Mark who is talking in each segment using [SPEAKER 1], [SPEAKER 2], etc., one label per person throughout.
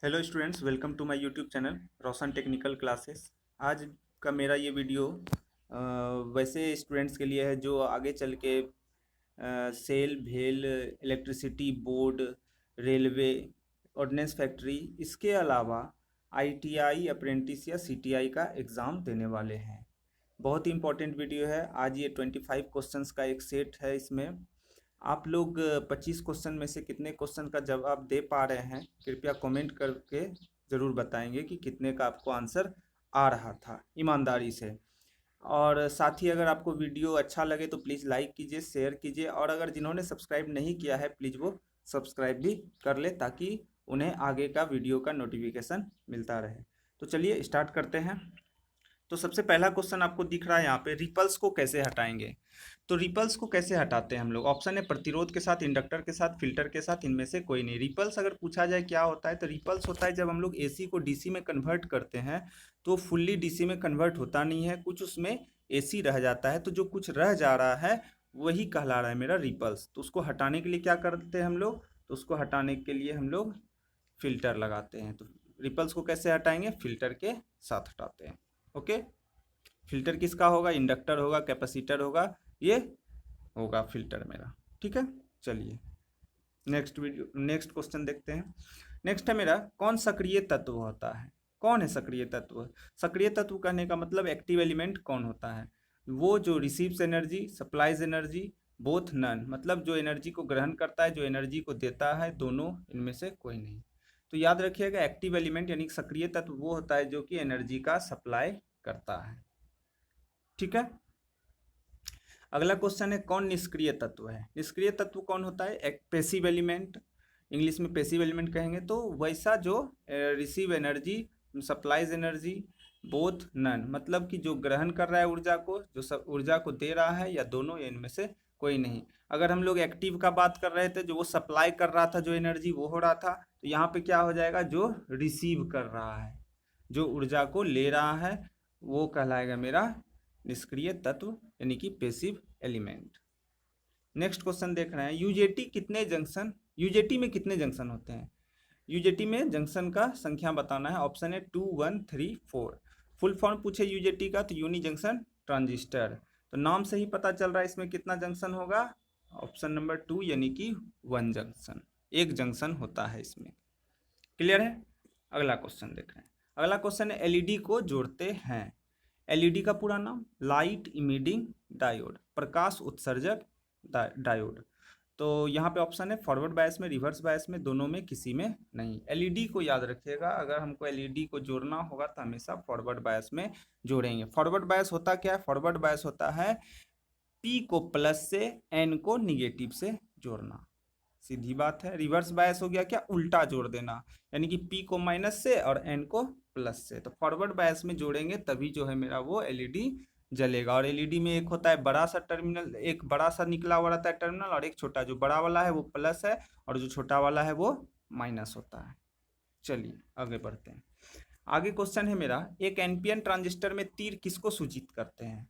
[SPEAKER 1] Hello students, welcome to my YouTube channel Roshan technical classes. आज का मेरा ये वीडियो वैसे स्टूडेंट्स के लिए है जो आगे चल के सेल भेल electricity board, railway, ordnance factory, इसके अलावा आईटीआई अप्रेंटिस या सीटीआई का एग्ज़ाम देने वाले हैं। बहुत ही इंपॉर्टेंट वीडियो है। आज ये 25 क्वेश्चंस का एक सेट है। इसमें आप लोग 25 क्वेश्चन में से कितने क्वेश्चन का जवाब दे पा रहे हैं, कृपया कमेंट करके ज़रूर बताएंगे कि कितने का आपको आंसर आ रहा था, ईमानदारी से। और साथ ही अगर आपको वीडियो अच्छा लगे तो प्लीज़ लाइक कीजिए, शेयर कीजिए, और अगर जिन्होंने सब्सक्राइब नहीं किया है प्लीज़ वो सब्सक्राइब भी कर ले ताकि उन्हें आगे का वीडियो का नोटिफिकेशन मिलता रहे। तो चलिए स्टार्ट करते हैं। तो सबसे पहला क्वेश्चन आपको दिख रहा है यहाँ पे, रिपल्स को कैसे हटाएंगे। तो रिपल्स को कैसे हटाते हैं हम लोग? ऑप्शन है प्रतिरोध के साथ, इंडक्टर के साथ, फिल्टर के साथ, इनमें से कोई नहीं। रिपल्स अगर पूछा जाए क्या होता है तो रिपल्स होता है जब हम लोग एसी को डीसी में कन्वर्ट करते हैं तो फुल्ली डीसी में कन्वर्ट होता नहीं है, कुछ उसमें एसी रह जाता है, तो जो कुछ रह जा रहा है वही कहला रहा है मेरा रिपल्स। तो उसको हटाने के लिए क्या करते हैं हम लोग? तो उसको हटाने के लिए हम लोग फिल्टर लगाते हैं। तो रिपल्स को कैसे हटाएंगे? फिल्टर के साथ हटाते हैं। ओके, फिल्टर किसका होगा? इंडक्टर होगा, कैपेसिटर होगा, ये होगा फिल्टर मेरा। ठीक है, चलिए नेक्स्ट क्वेश्चन देखते हैं। नेक्स्ट है मेरा, कौन सक्रिय तत्व होता है? कौन है सक्रिय तत्व? सक्रिय तत्व कहने का मतलब एक्टिव एलिमेंट कौन होता है? वो जो receives energy, supplies energy, both none, मतलब जो एनर्जी को ग्रहण करता है, जो एनर्जी को देता है, दोनों इनमें से कोई नहीं। तो याद रखिएगा, एक्टिव एलिमेंट यानी सक्रिय तत्व वो होता है जो कि एनर्जी का सप्लाई करता है। ठीक है, अगला क्वेश्चन है, कौन निष्क्रिय तत्व है? निष्क्रिय तत्व कौन होता है? एक पेसिव एलिमेंट, इंग्लिश में पेसिव एलिमेंट कहेंगे, तो वैसा जो receive energy, supplies energy, both none, मतलब कि जो ग्रहण कर रहा है ऊर्जा को, जो सब ऊर्जा को दे रहा है, या दोनों, या इनमें से कोई नहीं। अगर हम लोग एक्टिव का बात कर रहे थे, जो वो सप्लाई कर रहा था, जो एनर्जी वो हो रहा था, तो यहाँ पे क्या हो जाएगा? जो रिसीव कर रहा है, जो ऊर्जा को ले रहा है, वो कहलाएगा मेरा निष्क्रिय तत्व यानी कि पेसिव एलिमेंट। नेक्स्ट क्वेश्चन देख रहे हैं, यूजेटी कितने जंक्शन, यूजेटी में कितने जंक्शन होते हैं? यूजेटी में जंक्शन का संख्या बताना है। ऑप्शन है 2, 1, 3, 4। फुल फॉर्म पूछे यूजेटी का तो यूनी जंक्शन ट्रांजिस्टर। तो नाम से ही पता चल रहा है इसमें कितना जंक्शन होगा। ऑप्शन नंबर 2 यानी कि 1 जंक्शन, एक जंक्शन होता है इसमें। क्लियर है? अगला क्वेश्चन देख रहे हैं। अगला क्वेश्चन है, एलईडी को जोड़ते हैं। एलईडी का पूरा नाम लाइट इमिडिंग डायोड, प्रकाश उत्सर्जक डायोड। तो यहाँ पे ऑप्शन है फॉरवर्ड बायस में, रिवर्स बायस में, दोनों में किसी में नहीं। एलईडी को याद रखिएगा, अगर हमको एलईडी को जोड़ना होगा तो हमेशा फॉरवर्ड बायस में जोड़ेंगे। फॉरवर्ड बायस होता क्या है? फॉरवर्ड बायस होता है पी को प्लस से एन को निगेटिव से जोड़ना, सीधी बात है। रिवर्स बायस हो गया क्या? उल्टा जोड़ देना, यानी कि पी को माइनस से और एन को प्लस से। तो फॉरवर्ड बायस में जोड़ेंगे तभी जो है मेरा वो एलईडी जलेगा। और एलईडी में एक होता है बड़ा सा टर्मिनल, एक बड़ा सा निकला हुआ रहता है टर्मिनल, और एक छोटा, जो बड़ा वाला है वो प्लस है और जो छोटा वाला है वो माइनस होता है। चलिए आगे बढ़ते हैं। आगे क्वेश्चन है मेरा, एक एनपीएन ट्रांजिस्टर में तीर किसको सूचित करते हैं?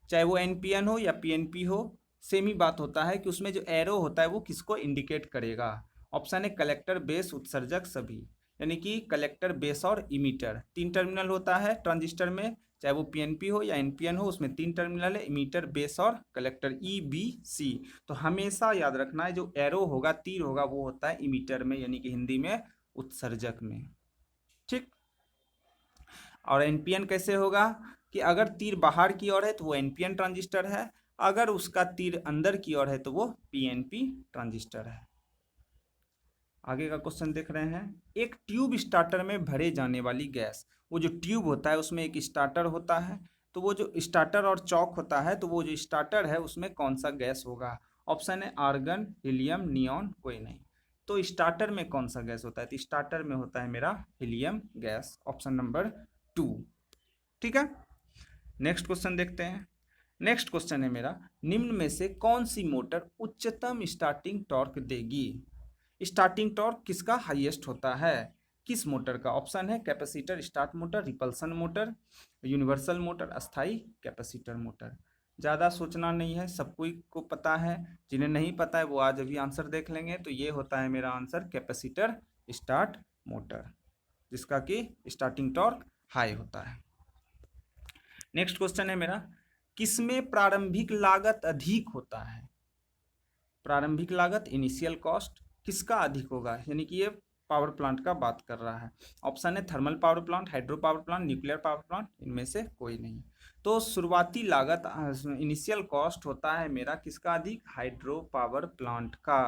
[SPEAKER 1] चाहे वो एनपीएन हो या पीएनपी हो, सेम ही बात होता है कि उसमें जो एरो होता है वो किसको इंडिकेट करेगा। ऑप्शन है कलेक्टर, बेस, उत्सर्जक, सभी, यानी कि कलेक्टर, बेस और इमीटर। तीन टर्मिनल होता है ट्रांजिस्टर में, चाहे वो पीएनपी हो या एनपीएन हो, उसमें तीन टर्मिनल है, इमीटर, बेस और कलेक्टर, ई बी सी। तो हमेशा याद रखना है जो एरो होगा, तीर होगा, वो होता है इमीटर में, यानी कि हिंदी में उत्सर्जक में। ठीक, और एनपीएन कैसे होगा कि अगर तीर बाहर की ओर है तो वो एनपीएन ट्रांजिस्टर है, अगर उसका तीर अंदर की ओर है तो वो पीएनपी ट्रांजिस्टर है। आगे का क्वेश्चन देख रहे हैं, एक ट्यूब स्टार्टर में भरे जाने वाली गैस, वो जो ट्यूब होता है उसमें एक स्टार्टर होता है, तो वो जो स्टार्टर और चौक होता है, तो वो जो स्टार्टर है उसमें कौन सा गैस होगा? ऑप्शन है आर्गन, हीलियम, नियॉन, कोई नहीं। तो स्टार्टर में कौन सा गैस होता है? तो स्टार्टर में होता है मेरा हीलियम गैस, ऑप्शन नंबर 2। ठीक है, नेक्स्ट क्वेश्चन देखते हैं। नेक्स्ट क्वेश्चन है मेरा, निम्न में से कौन सी मोटर उच्चतम स्टार्टिंग टॉर्क देगी? स्टार्टिंग टॉर्क किसका हाईएस्ट होता है? किस मोटर का? ऑप्शन है capacitor start motor, repulsion motor, universal motor, अस्थाई कैपेसिटर मोटर। ज़्यादा सोचना नहीं है, सब कोई को पता है। जिन्हें नहीं पता है वो आज अभी आंसर देख लेंगे। तो ये होता है मेरा आंसर कैपेसिटर स्टार्ट मोटर, जिसका कि स्टार्टिंग टॉर्क हाई होता है। नेक्स्ट क्वेश्चन है मेरा, किसमें प्रारंभिक लागत अधिक होता है? प्रारंभिक लागत इनिशियल कॉस्ट किसका अधिक होगा, यानी कि ये पावर प्लांट का बात कर रहा है। ऑप्शन है thermal power plant, hydro power plant, nuclear power plant, इनमें से कोई नहीं। तो शुरुआती लागत इनिशियल कॉस्ट होता है मेरा किसका अधिक? हाइड्रो पावर प्लांट का।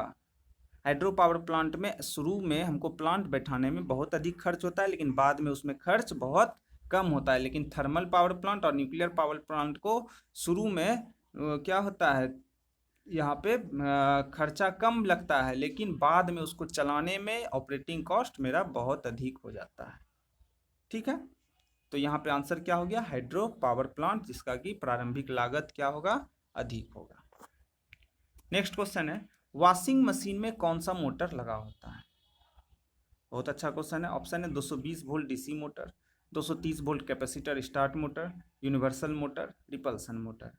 [SPEAKER 1] हाइड्रो पावर प्लांट में शुरू में हमको प्लांट बैठाने में बहुत अधिक खर्च होता है, लेकिन बाद में उसमें खर्च बहुत कम होता है। लेकिन थर्मल पावर प्लांट और न्यूक्लियर पावर प्लांट को शुरू में क्या होता है, यहाँ पे खर्चा कम लगता है, लेकिन बाद में उसको चलाने में ऑपरेटिंग कॉस्ट मेरा बहुत अधिक हो जाता है। ठीक है, तो यहाँ पे आंसर क्या हो गया? हाइड्रो पावर प्लांट, जिसका कि प्रारंभिक लागत क्या होगा? अधिक होगा। नेक्स्ट क्वेश्चन है, वॉशिंग मशीन में कौन सा मोटर लगा होता है? बहुत अच्छा क्वेश्चन है। ऑप्शन है 220 volt DC motor, 230 volt capacitor start motor, universal motor, repulsion motor.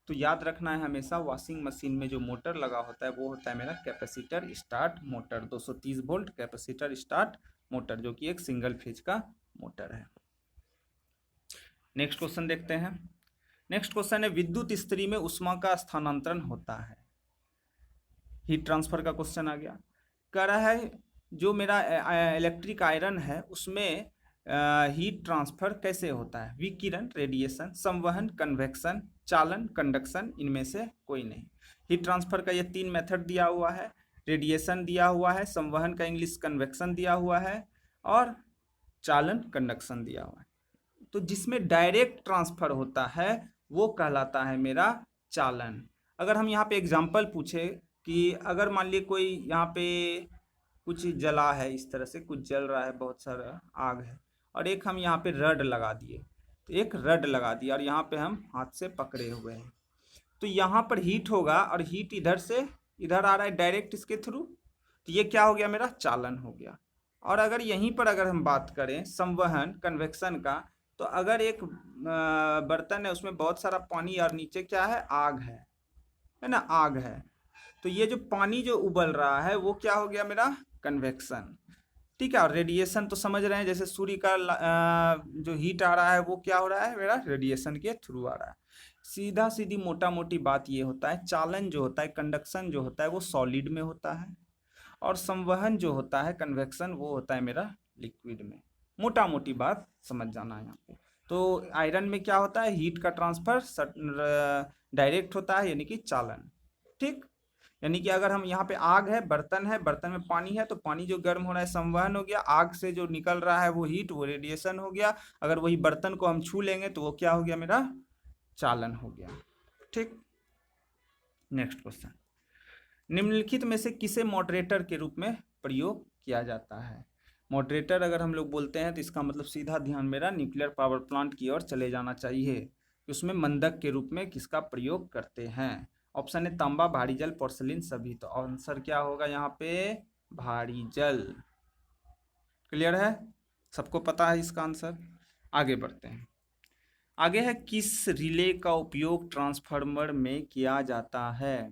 [SPEAKER 1] तो याद रखना है हमेशा, वॉशिंग मशीन में जो मोटर लगा होता है वो होता है मेरा capacitor start motor, 230 volt capacitor start motor, जो कि एक सिंगल फेज का मोटर है। नेक्स्ट क्वेश्चन देखते हैं। नेक्स्ट क्वेश्चन है, विद्युत इस्त्री में ऊष्मा का स्थानांतरण होता है। हीट ट्रांसफर का क्वेश्चन आ गया। कह रहा है जो मेरा इलेक्ट्रिक आयरन है उसमें हीट ट्रांसफर कैसे होता है? विकिरण रेडिएशन, संवहन कन्वेक्शन, चालन कंडक्शन, इनमें से कोई नहीं। हीट ट्रांसफर का ये 3 मेथड दिया हुआ है। रेडिएशन दिया हुआ है, संवहन का इंग्लिश कन्वेक्शन दिया हुआ है, और चालन कंडक्शन दिया हुआ है। तो जिसमें डायरेक्ट ट्रांसफर होता है वो कहलाता है मेरा चालन। अगर हम यहाँ पे एग्जाम्पल पूछे कि अगर मान लीजिए कोई यहाँ पे कुछ जला है, इस तरह से कुछ जल रहा है, बहुत सारा आग है, और एक हम यहाँ पे रड लगा दिए, तो एक रड लगा दिया और यहाँ पे हम हाथ से पकड़े हुए हैं, तो यहाँ पर हीट होगा और हीट इधर से इधर आ रहा है डायरेक्ट इसके थ्रू, तो ये क्या हो गया? मेरा चालन हो गया। और अगर यहीं पर अगर हम बात करें संवहन कन्वेक्शन का, तो अगर एक बर्तन है उसमें बहुत सारा पानी और नीचे क्या है? आग है ना, आग है, तो ये जो पानी जो उबल रहा है वो क्या हो गया? मेरा कन्वेक्शन। ठीक है, और रेडिएशन तो समझ रहे हैं, जैसे सूर्य का जो हीट आ रहा है वो क्या हो रहा है? मेरा रेडिएशन के थ्रू आ रहा है। सीधा सीधी मोटा मोटी बात ये होता है, चालन जो होता है, कंडक्शन जो होता है वो सॉलिड में होता है, और संवहन जो होता है, कन्वेक्शन, वो होता है मेरा लिक्विड में। मोटा मोटी बात समझ जाना है यहाँ पे। तो आयरन में क्या होता है? हीट का ट्रांसफर डायरेक्ट होता है, यानी कि चालन। ठीक, यानी कि अगर हम यहाँ पे आग है, बर्तन है, बर्तन में पानी है, तो पानी जो गर्म हो रहा है संवहन हो गया, आग से जो निकल रहा है वो हीट, वो रेडिएशन हो गया। अगर वही बर्तन को हम छू लेंगे तो वो क्या हो गया? मेरा चालन हो गया। ठीक, नेक्स्ट क्वेश्चन, निम्नलिखित में से किसे मॉडरेटर के रूप में प्रयोग किया जाता है? मॉडरेटर अगर हम लोग बोलते हैं तो इसका मतलब सीधा ध्यान मेरा न्यूक्लियर पावर प्लांट की ओर चले जाना चाहिए। उसमें मंदक के रूप में किसका प्रयोग करते हैं? ऑप्शन है तांबा, भारी जल, पोर्सिलीन, सभी। तो आंसर क्या होगा यहाँ पे? भारी जल। क्लियर है, सबको पता है इसका आंसर। आगे बढ़ते हैं। आगे है, किस रिले का उपयोग ट्रांसफार्मर में किया जाता है?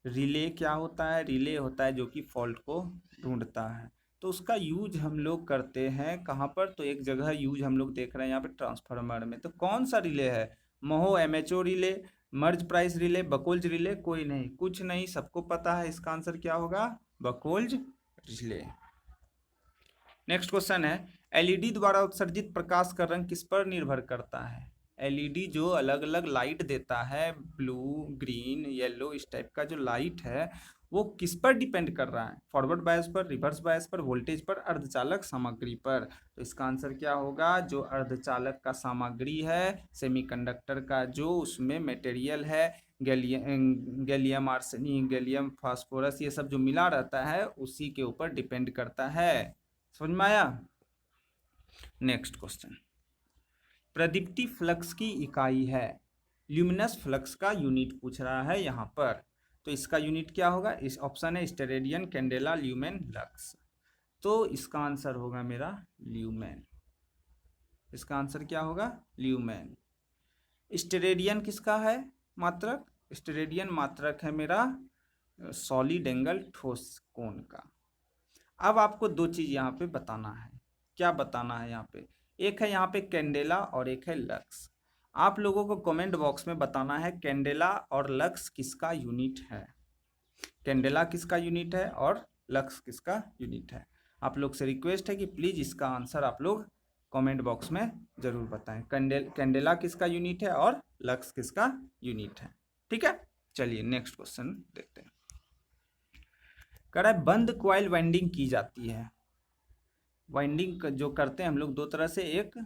[SPEAKER 1] रिले क्या होता है? रिले होता है जो कि फॉल्ट को ढूंढता है, तो उसका यूज हम लोग करते हैं कहाँ पर? तो एक जगह यूज हम लोग देख रहे हैं यहाँ पे ट्रांसफार्मर में। तो कौन सा रिले है? महो एमएचओ रिले, मर्ज प्राइस रिले, बकोल्ज रिले? कोई नहीं, कुछ नहीं, सबको पता है इसका आंसर क्या होगा? बकोल्ज रिले। नेक्स्ट क्वेश्चन है, एलईडी द्वारा उत्सर्जित प्रकाश का रंग किस पर निर्भर करता है? एलईडी जो अलग अलग लाइट देता है, ब्लू, ग्रीन, येलो, इस टाइप का जो लाइट है वो किस पर डिपेंड कर रहा है? फॉरवर्ड बायस पर, रिवर्स बायस पर, वोल्टेज पर, अर्धचालक सामग्री पर? तो इसका आंसर क्या होगा? जो अर्धचालक का सामग्री है, सेमीकंडक्टर का जो उसमें मटेरियल है, गैलियम आर्सेनिक, गैलियम फास्फोरस, ये सब जो मिला रहता है उसी के ऊपर डिपेंड करता है। समझ में आया? नेक्स्ट क्वेश्चन, प्रदीप्ति फ्लक्स की इकाई है, ल्यूमिनस फ्लक्स का यूनिट पूछ रहा है यहाँ पर। तो इसका यूनिट क्या होगा? इस ऑप्शन है स्टेरेडियन, कैंडेला, ल्यूमेन, लक्स। तो इसका आंसर होगा मेरा ल्यूमेन। इसका आंसर क्या होगा? ल्यूमेन। स्टेरेडियन किसका है मात्रक? स्टेरेडियन मात्रक है मेरा सॉलिड एंगल ठोस कोण का। अब आपको दो चीज़ यहाँ पे बताना है। क्या बताना है यहाँ पे? एक है यहाँ पे कैंडेला और एक है लक्स। आप लोगों को कमेंट बॉक्स में बताना है कैंडेला और लक्स किसका यूनिट है। कैंडेला किसका यूनिट है और लक्स किसका यूनिट है। आप लोग से रिक्वेस्ट है कि प्लीज़ इसका आंसर आप लोग कमेंट बॉक्स में ज़रूर बताएं। कैंडेला किसका यूनिट है और लक्स किसका यूनिट है। ठीक है, चलिए नेक्स्ट क्वेश्चन देखते हैं। कह रहा है बंद कॉइल वाइंडिंग की जाती है। वाइंडिंग जो करते हैं हम लोग दो तरह से, एक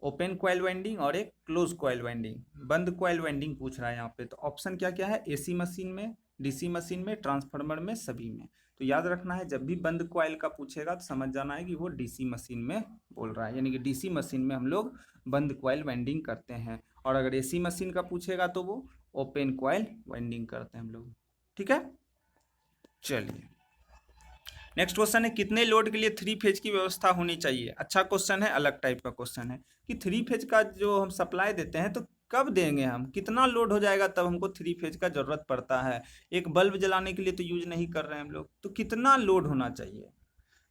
[SPEAKER 1] ओपन कॉइल वाइंडिंग और एक क्लोज कॉइल वाइंडिंग। बंद कॉइल वाइंडिंग पूछ रहा है यहाँ पे, तो ऑप्शन क्या क्या है? एसी मशीन में, डीसी मशीन में, ट्रांसफार्मर में, सभी में। तो याद रखना है जब भी बंद कॉइल का पूछेगा तो समझ जाना है कि वो डीसी मशीन में बोल रहा है, यानी कि डीसी मशीन में हम लोग बंद कॉइल वाइंडिंग करते हैं। और अगर एसी मशीन का पूछेगा तो वो ओपन कॉइल वाइंडिंग करते हैं हम लोग। ठीक है, चलिए नेक्स्ट क्वेश्चन है कितने लोड के लिए 3 फेज की व्यवस्था होनी चाहिए। अच्छा क्वेश्चन है, अलग टाइप का क्वेश्चन है कि 3 फेज का जो हम सप्लाई देते हैं तो कब देंगे हम, कितना लोड हो जाएगा तब हमको 3 फेज का जरूरत पड़ता है। एक बल्ब जलाने के लिए तो यूज नहीं कर रहे हैं हम लोग, तो कितना लोड होना चाहिए।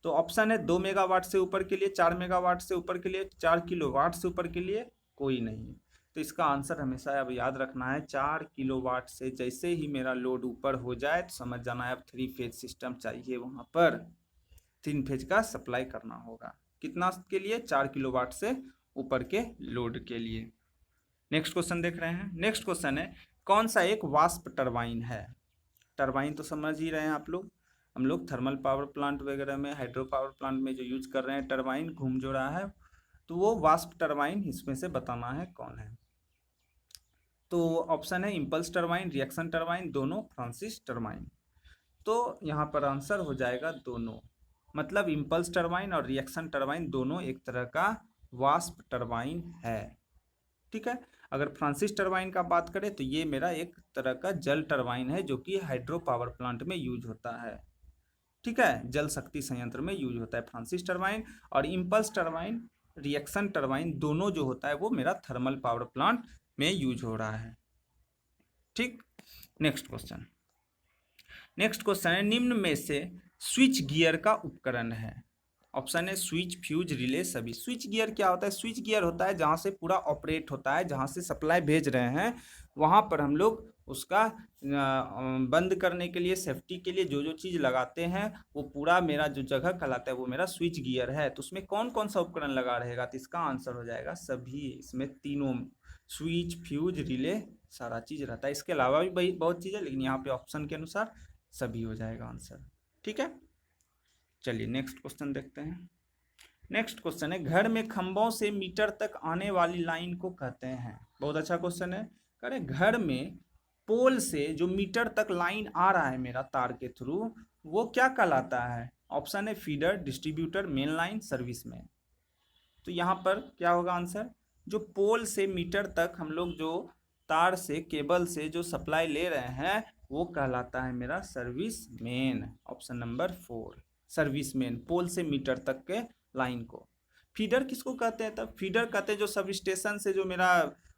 [SPEAKER 1] तो ऑप्शन है 2 मेगावाट से ऊपर के लिए, 4 मेगावाट से ऊपर के लिए, 4 किलोवाट से ऊपर के लिए, कोई नहीं। तो इसका आंसर हमेशा अब याद रखना है 4 किलोवाट से जैसे ही मेरा लोड ऊपर हो जाए तो समझ जाना है अब 3 फेज सिस्टम चाहिए, वहाँ पर 3 फेज का सप्लाई करना होगा। कितना के लिए? 4 किलोवाट से ऊपर के लोड के लिए। नेक्स्ट क्वेश्चन देख रहे हैं। नेक्स्ट क्वेश्चन है कौन सा एक वाष्प टरबाइन है। टरबाइन तो समझ ही रहे हैं आप लोग, हम लोग थर्मल पावर प्लांट वगैरह में, हाइड्रो पावर प्लांट में जो यूज कर रहे हैं टरबाइन घूम जो रहा है, तो वो वाष्प टरबाइन इसमें से बताना है कौन है। तो ऑप्शन है इम्पल्स टरबाइन, रिएक्शन टरबाइन, दोनों, फ्रांसिस टरबाइन। तो यहाँ पर आंसर हो जाएगा दोनों, मतलब इम्पल्स टरबाइन और रिएक्शन टरबाइन दोनों एक तरह का वाष्प टरबाइन है। ठीक है, अगर फ्रांसिस टरबाइन का बात करें तो ये मेरा एक तरह का जल टरबाइन है जो कि हाइड्रो पावर प्लांट में यूज होता है। ठीक है, जल शक्ति संयंत्र में यूज होता है फ्रांसिस टरबाइन। और इम्पल्स टरबाइन, रिएक्शन टरबाइन दोनों जो होता है वो मेरा थर्मल पावर प्लांट में यूज हो रहा है। ठीक, नेक्स्ट क्वेश्चन। नेक्स्ट क्वेश्चन है निम्न में से स्विच गियर का उपकरण है। ऑप्शन है स्विच, फ्यूज, रिले, सभी। स्विच गियर क्या होता है? स्विच गियर होता है जहाँ से पूरा ऑपरेट होता है, जहाँ से सप्लाई भेज रहे हैं वहाँ पर हम लोग उसका बंद करने के लिए, सेफ्टी के लिए जो जो चीज़ लगाते हैं वो पूरा मेरा जो जगह कहलाता है वो मेरा स्विच गियर है। तो उसमें कौन कौन सा उपकरण लगा रहेगा? तो इसका आंसर हो जाएगा सभी। इसमें तीनों, स्विच, फ्यूज, रिले, सारा चीज़ रहता है। इसके अलावा भी बहुत चीज़ है लेकिन यहाँ पे ऑप्शन के अनुसार सभी हो जाएगा आंसर। ठीक है, चलिए नेक्स्ट क्वेश्चन देखते हैं। नेक्स्ट क्वेश्चन है घर में खंभों से मीटर तक आने वाली लाइन को कहते हैं। बहुत अच्छा क्वेश्चन है। कह रहे घर में पोल से जो मीटर तक लाइन आ रहा है मेरा तार के थ्रू, वो क्या कहलाता है? ऑप्शन है feeder, distributor, main line, service में। तो यहाँ पर क्या होगा आंसर? जो पोल से मीटर तक हम लोग जो तार से, केबल से जो सप्लाई ले रहे हैं वो कहलाता है मेरा service main. Option number 4, service main, pole से मीटर तक के लाइन को। फीडर किसको कहते हैं? तब फीडर कहते हैं जो सब स्टेशन से जो मेरा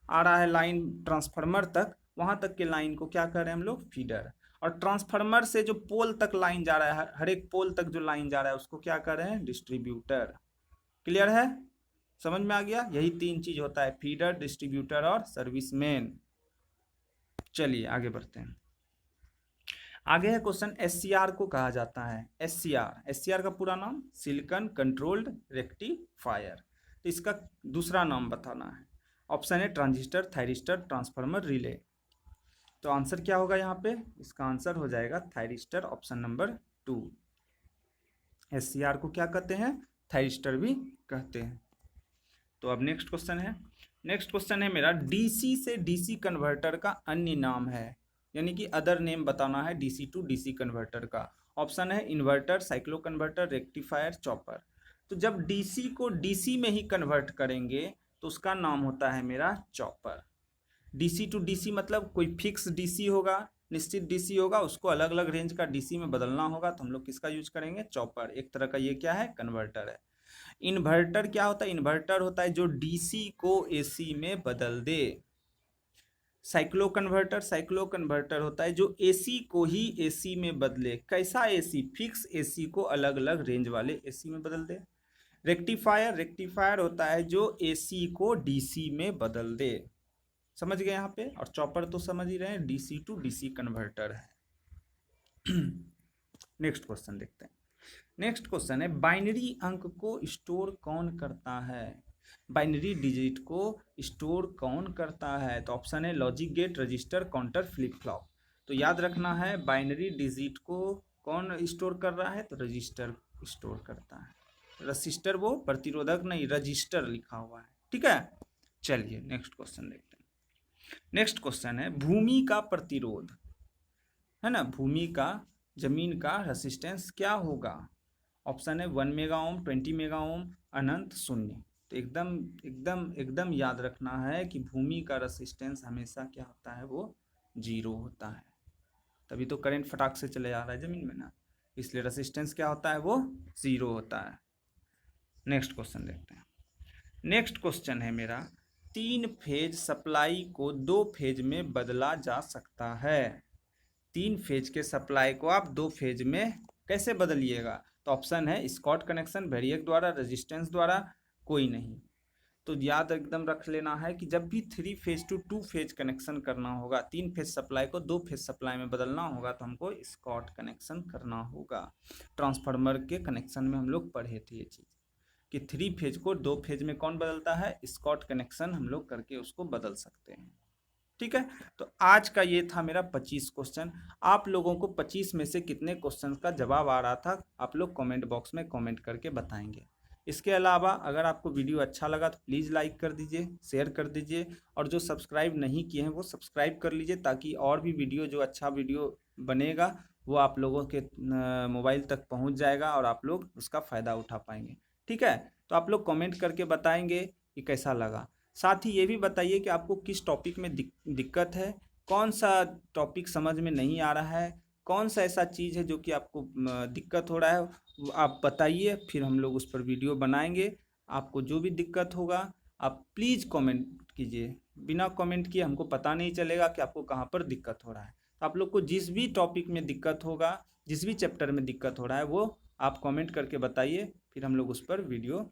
[SPEAKER 1] आ रहा है लाइन ट्रांसफार्मर तक, वहां तक के लाइन को क्या कर रहे हैं हम लोग? फीडर। और ट्रांसफार्मर से जो पोल तक लाइन जा रहा है, हर एक पोल तक जो लाइन जा रहा है उसको क्या कर रहे हैं? डिस्ट्रीब्यूटर। क्लियर है, समझ में आ गया? यही 3 चीज होता है, फीडर, डिस्ट्रीब्यूटर और सर्विस मेन। चलिए आगे बढ़ते हैं। आगे है क्वेश्चन एससीआर को कहा जाता है। एससीआर, एससीआर का पूरा नाम सिलिकॉन कंट्रोल्ड रेक्टिफायर। तो इसका दूसरा नाम बताना है। ऑप्शन है ट्रांजिस्टर, थायरिस्टर, ट्रांसफार्मर, रिले। तो आंसर क्या होगा यहाँ पे? इसका आंसर हो जाएगा थायरिस्टर, ऑप्शन नंबर 2। एससीआर को क्या कहते हैं? थायरिस्टर भी कहते हैं। तो अब नेक्स्ट क्वेश्चन है। नेक्स्ट क्वेश्चन है मेरा डीसी से डीसी कन्वर्टर का अन्य नाम है, यानी कि अदर नेम बताना है डीसी टू डीसी कन्वर्टर का। ऑप्शन है inverter, cyclo converter, rectifier, chopper. तो जब डीसी को डीसी में ही कन्वर्ट करेंगे तो उसका नाम होता है मेरा चॉपर। डीसी टू डीसी मतलब कोई फिक्स डीसी होगा, निश्चित डीसी होगा, उसको अलग अलग रेंज का डीसी में बदलना होगा तो हम लोग किसका यूज करेंगे? चॉपर। एक तरह का ये क्या है? कन्वर्टर है। इन्वर्टर क्या होता है? इन्वर्टर होता है जो डीसी को एसी में बदल दे। साइक्लो कन्वर्टर होता है जो एसी को ही एसी में बदले। कैसा एसी? फिक्स एसी को अलग अलग रेंज वाले एसी में बदल दे। रेक्टिफायर होता है जो एसी को डीसी में बदल दे। समझ गए यहाँ पे? और चॉपर तो समझ ही रहे हैं, डीसी टू डीसी कन्वर्टर है। नेक्स्ट क्वेश्चन देखते हैं। नेक्स्ट क्वेश्चन है, बाइनरी अंक को स्टोर कौन करता है? बाइनरी डिजिट को स्टोर कौन करता है? तो ऑप्शन है logic gate, register, counter, flip flop. तो याद रखना है, बाइनरी डिजिट को कौन स्टोर कर रहा है? तो रजिस्टर स्टोर करता है। रजिस्टर वो प्रतिरोधक नहीं, रजिस्टर लिखा हुआ है। ठीक है, चलिए नेक्स्ट क्वेश्चन देखते हैं। नेक्स्ट क्वेश्चन है, भूमि का प्रतिरोध है ना, भूमि का, जमीन का रेसिस्टेंस क्या होगा? ऑप्शन है 1 मेगा ओम, 20 मेगा ओम, अनंत, शून्य। तो एकदम एकदम एकदम याद रखना है कि भूमि का रेसिस्टेंस हमेशा क्या होता है? वो 0 होता है। तभी तो करंट फटाक से चले जा रहा है जमीन में ना, इसलिए रेसिस्टेंस क्या होता है? वो 0 होता है। नेक्स्ट क्वेश्चन देखते हैं। नेक्स्ट क्वेश्चन है मेरा, 3 फेज सप्लाई को 2 फेज में बदला जा सकता है। 3 फेज के सप्लाई को आप 2 फेज में कैसे बदलिएगा? तो ऑप्शन है स्कॉट कनेक्शन, वेरिएक द्वारा, रेजिस्टेंस द्वारा, कोई नहीं। तो याद एकदम रख लेना है कि जब भी 3 फेज टू 2 फेज कनेक्शन करना होगा, 3 फेज सप्लाई को 2 फेज सप्लाई में बदलना होगा, तो हमको स्कॉट कनेक्शन करना होगा। ट्रांसफार्मर के कनेक्शन में हम लोग पढ़े थे ये चीज़ कि 3 फेज को 2 फेज में कौन बदलता है? स्कॉट कनेक्शन हम लोग करके उसको बदल सकते हैं। ठीक है, तो आज का ये था मेरा 25 क्वेश्चन। आप लोगों को 25 में से कितने क्वेश्चन का जवाब आ रहा था, आप लोग कमेंट बॉक्स में कमेंट करके बताएंगे। इसके अलावा अगर आपको वीडियो अच्छा लगा तो प्लीज़ लाइक कर दीजिए, शेयर कर दीजिए, और जो सब्सक्राइब नहीं किए हैं वो सब्सक्राइब कर लीजिए, ताकि और भी वीडियो, जो अच्छा वीडियो बनेगा वो आप लोगों के मोबाइल तक पहुंच जाएगा और आप लोग उसका फ़ायदा उठा पाएंगे। ठीक है, तो आप लोग कमेंट करके बताएंगे कि कैसा लगा। साथ ही ये भी बताइए कि आपको किस टॉपिक में दिक्कत है, कौन सा टॉपिक समझ में नहीं आ रहा है, कौन सा ऐसा चीज़ है जो कि आपको दिक्कत हो रहा है, वो आप बताइए, फिर हम लोग उस पर वीडियो बनाएंगे। आपको जो भी दिक्कत होगा आप प्लीज़ कमेंट कीजिए। बिना कमेंट किए हमको पता नहीं चलेगा कि आपको कहाँ पर दिक्कत हो रहा है। तो आप लोग को जिस भी टॉपिक में दिक्कत होगा, जिस भी चैप्टर में दिक्कत हो रहा है, वो आप कमेंट करके बताइए, फिर हम लोग उस पर वीडियो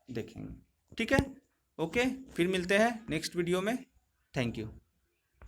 [SPEAKER 1] देखेंगे। ठीक है, ओके, फिर मिलते हैं नेक्स्ट वीडियो में। Thank you.